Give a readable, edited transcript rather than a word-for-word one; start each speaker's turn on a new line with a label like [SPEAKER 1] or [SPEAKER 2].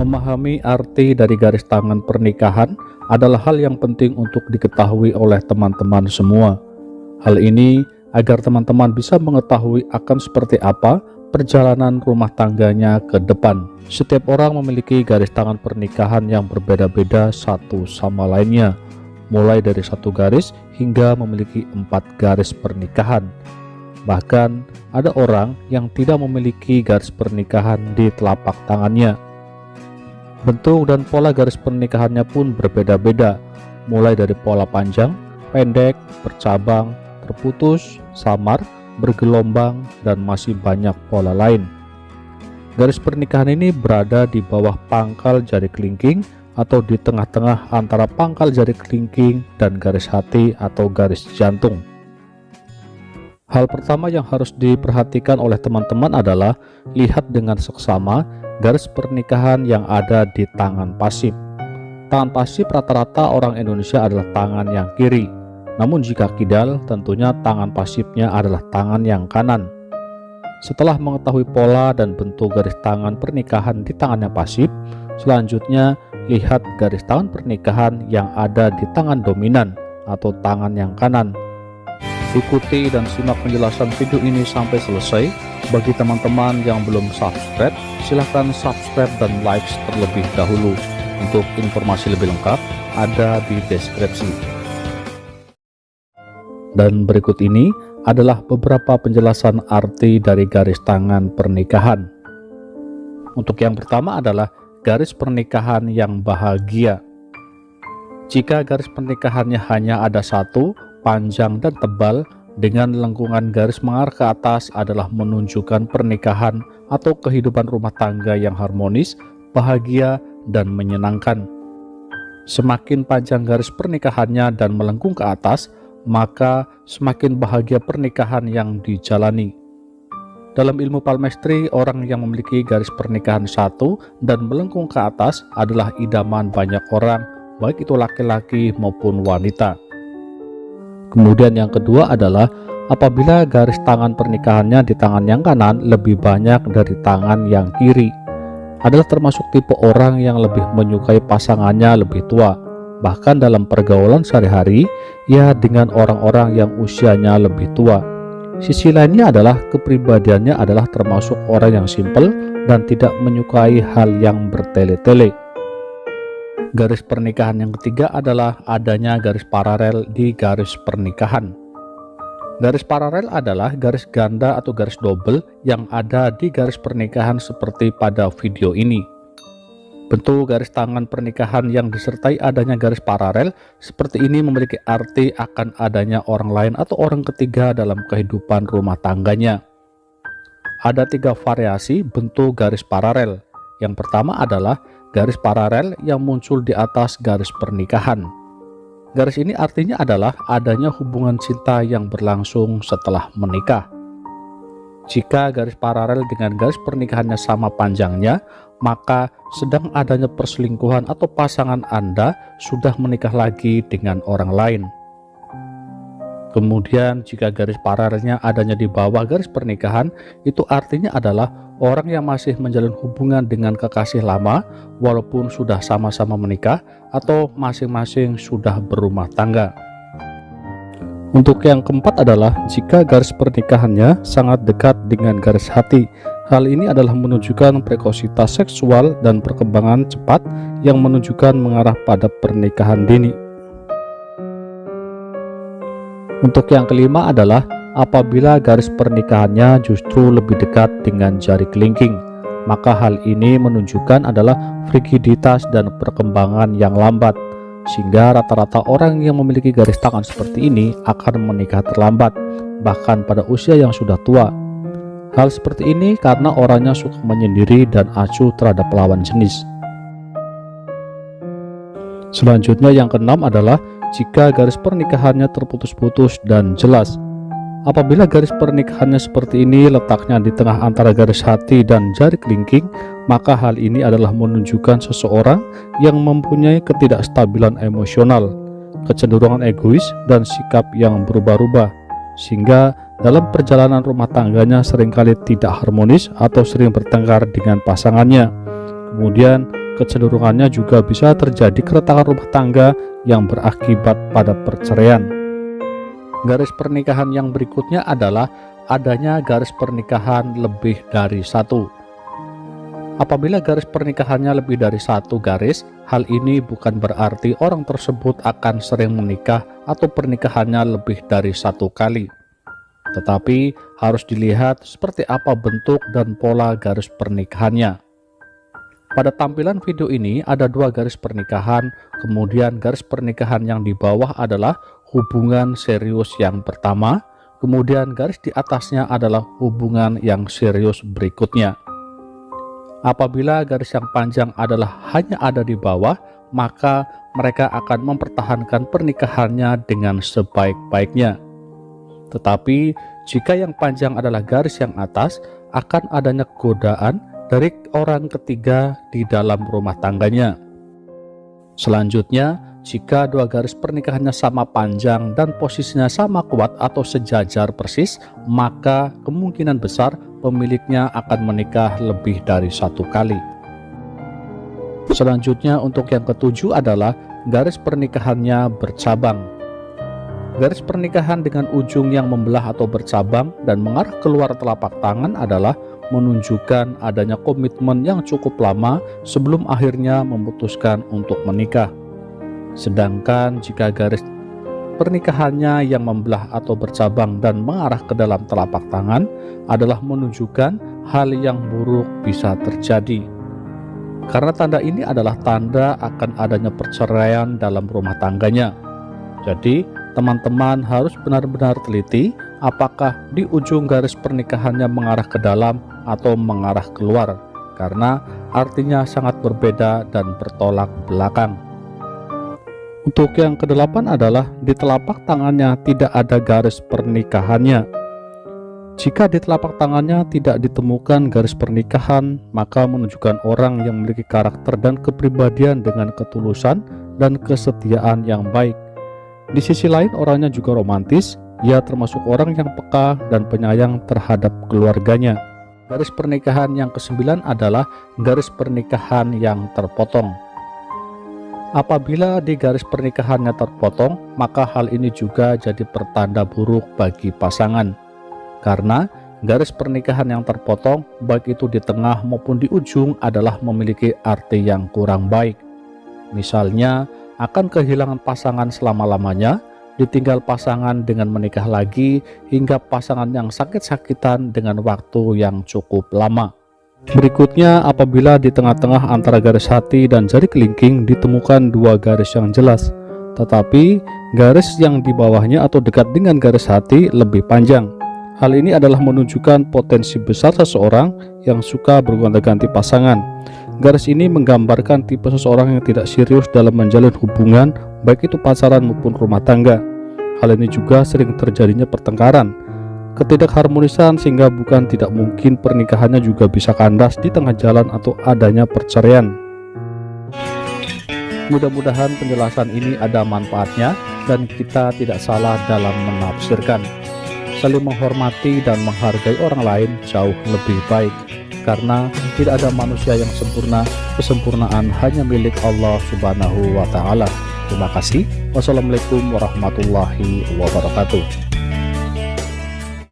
[SPEAKER 1] Memahami arti dari garis tangan pernikahan adalah hal yang penting untuk diketahui oleh teman-teman semua. Hal ini agar teman-teman bisa mengetahui akan seperti apa perjalanan rumah tangganya ke depan. Setiap orang memiliki garis tangan pernikahan yang berbeda-beda satu sama lainnya, mulai dari satu garis hingga memiliki 4 garis pernikahan. Bahkan ada orang yang tidak memiliki garis pernikahan di telapak tangannya. Bentuk dan pola garis pernikahannya pun berbeda-beda, mulai dari pola panjang, pendek, bercabang, terputus, samar, bergelombang, dan masih banyak pola lain. Garis pernikahan ini berada di bawah pangkal jari kelingking atau di tengah-tengah antara pangkal jari kelingking dan garis hati atau garis jantung. Hal pertama yang harus diperhatikan oleh teman-teman adalah lihat dengan seksama garis pernikahan yang ada di tangan pasif. Tangan pasif rata-rata orang Indonesia adalah tangan yang kiri. Namun jika kidal, tentunya tangan pasifnya adalah tangan yang kanan. Setelah mengetahui pola dan bentuk garis tangan pernikahan di tangan yang pasif, selanjutnya lihat garis tangan pernikahan yang ada di tangan dominan atau tangan yang kanan. Ikuti dan simak penjelasan video ini sampai selesai. Bagi teman-teman yang belum subscribe, silahkan subscribe dan like terlebih dahulu. Untuk informasi lebih lengkap ada di deskripsi. Dan berikut ini adalah beberapa penjelasan arti dari garis tangan pernikahan. Untuk yang pertama adalah garis pernikahan yang bahagia. Jika garis pernikahannya hanya ada satu, panjang dan tebal, dengan lengkungan garis mengarah ke atas adalah menunjukkan pernikahan atau kehidupan rumah tangga yang harmonis, bahagia, dan menyenangkan. Semakin panjang garis pernikahannya dan melengkung ke atas, maka semakin bahagia pernikahan yang dijalani. Dalam ilmu palmistry, orang yang memiliki garis pernikahan satu dan melengkung ke atas adalah idaman banyak orang, baik itu laki-laki maupun wanita. Kemudian yang kedua adalah apabila garis tangan pernikahannya di tangan yang kanan lebih banyak dari tangan yang kiri, adalah termasuk tipe orang yang lebih menyukai pasangannya lebih tua. Bahkan dalam pergaulan sehari-hari, ia dengan orang-orang yang usianya lebih tua. Sisi lainnya adalah kepribadiannya adalah termasuk orang yang simpel dan tidak menyukai hal yang bertele-tele. Garis pernikahan yang ketiga adalah adanya garis paralel di garis pernikahan. Garis paralel adalah garis ganda atau garis double yang ada di garis pernikahan seperti pada video ini. Bentuk garis tangan pernikahan yang disertai adanya garis paralel seperti ini memiliki arti akan adanya orang lain atau orang ketiga dalam kehidupan rumah tangganya. Ada 3 variasi bentuk garis paralel. Yang pertama adalah garis paralel yang muncul di atas garis pernikahan. Garis ini artinya adalah adanya hubungan cinta yang berlangsung setelah menikah. Jika garis paralel dengan garis pernikahannya sama panjangnya, maka sedang adanya perselingkuhan atau pasangan Anda sudah menikah lagi dengan orang lain. Kemudian jika garis paralelnya adanya di bawah garis pernikahan, itu artinya adalah orang yang masih menjalin hubungan dengan kekasih lama walaupun sudah sama-sama menikah atau masing-masing sudah berumah tangga. Untuk yang keempat adalah jika garis pernikahannya sangat dekat dengan garis hati. Hal ini adalah menunjukkan prekositas seksual dan perkembangan cepat yang menunjukkan mengarah pada pernikahan dini. Untuk yang kelima adalah apabila garis pernikahannya justru lebih dekat dengan jari kelingking, maka hal ini menunjukkan adalah frigiditas dan perkembangan yang lambat, sehingga rata-rata orang yang memiliki garis tangan seperti ini akan menikah terlambat, bahkan pada usia yang sudah tua. Hal seperti ini karena orangnya suka menyendiri dan acuh terhadap lawan jenis. Selanjutnya yang keenam adalah jika garis pernikahannya terputus-putus dan jelas. Apabila garis pernikahannya seperti ini letaknya di tengah antara garis hati dan jari kelingking, maka hal ini adalah menunjukkan seseorang yang mempunyai ketidakstabilan emosional, kecenderungan egois, dan sikap yang berubah-ubah, sehingga dalam perjalanan rumah tangganya seringkali tidak harmonis atau sering bertengkar dengan pasangannya. Kemudian kecenderungannya juga bisa terjadi keretakan rumah tangga yang berakibat pada perceraian. Garis pernikahan yang berikutnya adalah adanya garis pernikahan lebih dari satu. Apabila garis pernikahannya lebih dari satu garis, hal ini bukan berarti orang tersebut akan sering menikah atau pernikahannya lebih dari satu kali. Tetapi harus dilihat seperti apa bentuk dan pola garis pernikahannya. Pada tampilan video ini ada dua garis pernikahan, kemudian garis pernikahan yang di bawah adalah hubungan serius yang pertama, kemudian garis di atasnya adalah hubungan yang serius berikutnya. Apabila garis yang panjang adalah hanya ada di bawah, maka mereka akan mempertahankan pernikahannya dengan sebaik-baiknya. Tetapi jika yang panjang adalah garis yang atas, akan adanya godaan dari orang ketiga di dalam rumah tangganya. Selanjutnya, jika dua garis pernikahannya sama panjang dan posisinya sama kuat atau sejajar persis, maka kemungkinan besar pemiliknya akan menikah lebih dari satu kali. Selanjutnya untuk yang ketujuh adalah garis pernikahannya bercabang. Garis pernikahan dengan ujung yang membelah atau bercabang dan mengarah keluar telapak tangan adalah menunjukkan adanya komitmen yang cukup lama sebelum akhirnya memutuskan untuk menikah. Sedangkan jika garis pernikahannya yang membelah atau bercabang dan mengarah ke dalam telapak tangan adalah menunjukkan hal yang buruk bisa terjadi. Karena tanda ini adalah tanda akan adanya perceraian dalam rumah tangganya. Jadi, teman-teman harus benar-benar teliti apakah di ujung garis pernikahannya mengarah ke dalam atau mengarah keluar, karena artinya sangat berbeda dan bertolak belakang. Untuk yang kedelapan adalah di telapak tangannya tidak ada garis pernikahannya. Jika di telapak tangannya tidak ditemukan garis pernikahan, maka menunjukkan orang yang memiliki karakter dan kepribadian dengan ketulusan dan kesetiaan yang baik. Di sisi lain, orangnya juga romantis. Ia termasuk orang yang peka dan penyayang terhadap keluarganya. Garis pernikahan yang kesembilan adalah garis pernikahan yang terpotong. Apabila di garis pernikahannya terpotong, maka hal ini juga jadi pertanda buruk bagi pasangan. Karena garis pernikahan yang terpotong, baik itu di tengah maupun di ujung, adalah memiliki arti yang kurang baik. Misalnya, akan kehilangan pasangan selama-lamanya, ditinggal pasangan dengan menikah lagi, hingga pasangan yang sakit-sakitan dengan waktu yang cukup lama. Berikutnya, apabila di tengah-tengah antara garis hati dan jari kelingking ditemukan dua garis yang jelas, tetapi garis yang di bawahnya atau dekat dengan garis hati lebih panjang. Hal ini adalah menunjukkan potensi besar seseorang yang suka bergonta-ganti pasangan. Garis ini menggambarkan tipe seseorang yang tidak serius dalam menjalin hubungan, baik itu pacaran maupun rumah tangga. Hal ini juga sering terjadinya pertengkaran, ketidakharmonisan, sehingga bukan tidak mungkin pernikahannya juga bisa kandas di tengah jalan atau adanya perceraian. Mudah-mudahan penjelasan ini ada manfaatnya dan kita tidak salah dalam menafsirkan. Saling menghormati dan menghargai orang lain jauh lebih baik, karena tidak ada manusia yang sempurna. Kesempurnaan hanya milik Allah Subhanahu wa Ta'ala. Terima kasih. Wassalamualaikum warahmatullahi wabarakatuh.